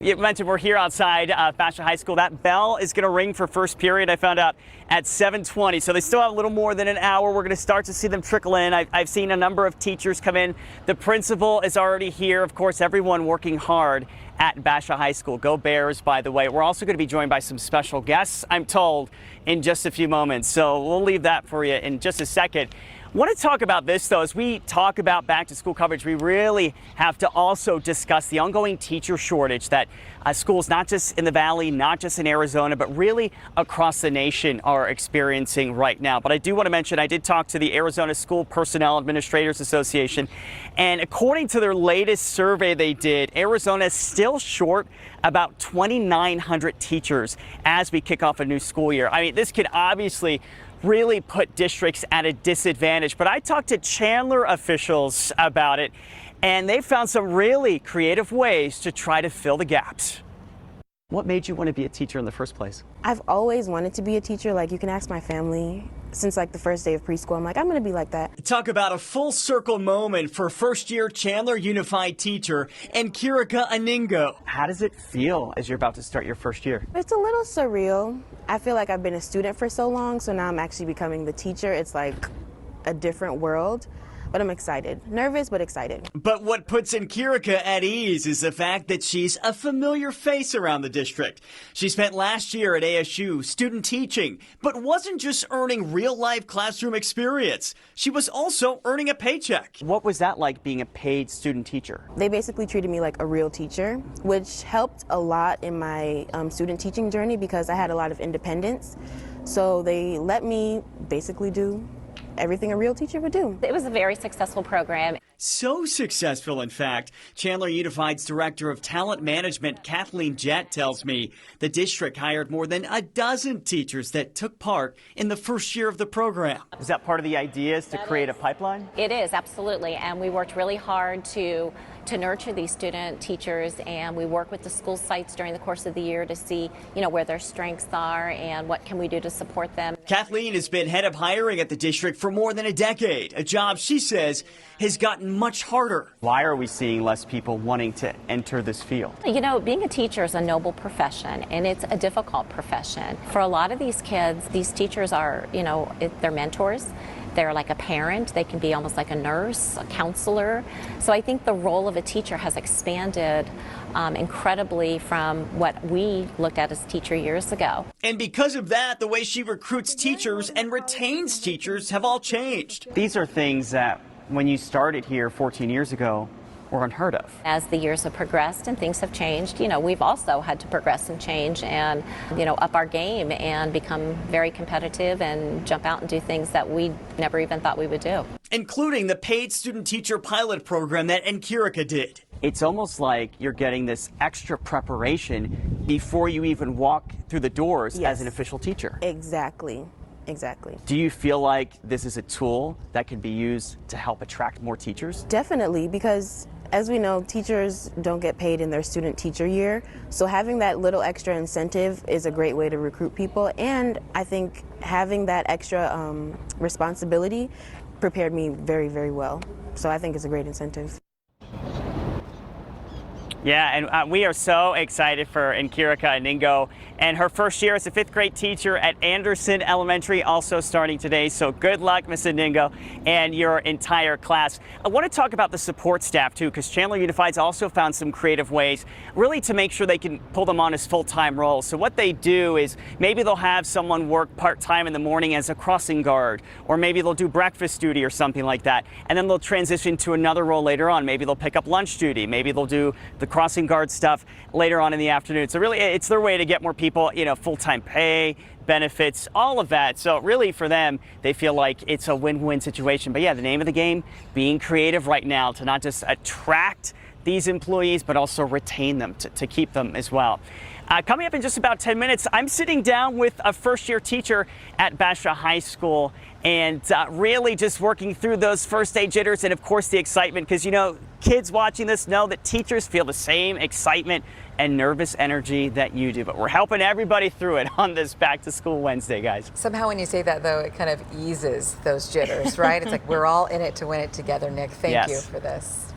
You mentioned we're here outside Basha High School. That bell is going to ring for first period. I found out at 7:20, so they still have a little more than an hour. We're going to start to see them trickle in. I've seen a number of teachers come in. The principal is already here. Of course, everyone working hard at Basha High School. Go Bears, by the way. We're also going to be joined by some special guests, I'm told, in just a few moments. So we'll leave that for you in just a second. I want to talk about this, though. As we talk about back-to-school coverage, we really have to also discuss the ongoing teacher shortage that schools, not just in the Valley, not just in Arizona, but really across the nation are experiencing right now. But I do want to mention, I did talk to the Arizona School Personnel Administrators Association, and according to their latest survey they did, Arizona is still short about 2,900 teachers as we kick off a new school year. I mean, this could obviously really put districts at a disadvantage. But I talked to Chandler officials about it, and they found some really creative ways to try to fill the gaps. What made you want to be a teacher in the first place? I've always wanted to be a teacher. Like, you can ask my family. Since like the first day of preschool, I'm like, I'm going to be like that. Talk about a full circle moment for first-year Chandler Unified teacher and Kirika Aningo. How does it feel as you're about to start your first year? It's a little surreal. I feel like I've been a student for so long, so now I'm actually becoming the teacher. It's like a different world. But I'm excited. Nervous, but excited. But what puts Kirika at ease is the fact that she's a familiar face around the district. She spent last year at ASU student teaching, but wasn't just earning real-life classroom experience. She was also earning a paycheck. What was that like, being a paid student teacher? They basically treated me like a real teacher, which helped a lot in my student teaching journey because I had a lot of independence. So they let me basically do everything a real teacher would do. It was a very successful program. So successful, in fact. Chandler Unified's Director of Talent Management, Kathleen Jett, tells me the district hired more than a dozen teachers that took part in the first year of the program. Is that part of the idea, is to create a pipeline? It is, absolutely. And we worked really hard to nurture these student teachers, and we work with the school sites during the course of the year to see, where their strengths are and what can we do to support them. Kathleen has been head of hiring at the district for more than a decade, a job she says has gotten much harder. Why are we seeing less people wanting to enter this field? Being a teacher is a noble profession, and it's a difficult profession. For a lot of these kids, these teachers are, they're mentors. They're like a parent. They can be almost like a nurse, a counselor. So I think the role of a teacher has expanded incredibly from what we looked at as teacher years ago. And because of that, the way she recruits teachers and retains teachers have all changed. These are things that when you started here 14 years ago were unheard of. As the years have progressed and things have changed, we've also had to progress and change and, up our game and become very competitive and jump out and do things that we never even thought we would do. Including the paid student teacher pilot program that Kirika did. It's almost like you're getting this extra preparation before you even walk through the doors as an official teacher. Exactly. Exactly. Do you feel like this is a tool that can be used to help attract more teachers? Definitely, because as we know, teachers don't get paid in their student teacher year. So having that little extra incentive is a great way to recruit people. And I think having that extra responsibility prepared me very, very well. So I think it's a great incentive. Yeah, and we are so excited for Kirika Aningo and her first year as a fifth grade teacher at Anderson Elementary, also starting today. So good luck, Miss Aningo, and your entire class. I want to talk about the support staff too, because Chandler Unified's also found some creative ways really to make sure they can pull them on as full-time roles. So what they do is maybe they'll have someone work part-time in the morning as a crossing guard, or maybe they'll do breakfast duty or something like that, and then they'll transition to another role later on. Maybe they'll pick up lunch duty, maybe they'll do the crossing guard stuff later on in the afternoon. So really, it's their way to get more people, full-time pay, benefits, all of that. So really for them, they feel like it's a win-win situation. But yeah, the name of the game, being creative right now to not just attract these employees, but also retain them, to keep them as well. Coming up in just about 10 minutes, I'm sitting down with a first-year teacher at Basha High School and really just working through those first-day jitters and, of course, the excitement because, kids watching this know that teachers feel the same excitement and nervous energy that you do. But we're helping everybody through it on this Back to School Wednesday, guys. Somehow when you say that, though, it kind of eases those jitters, right? It's like we're all in it to win it together, Nick. Thank you for this.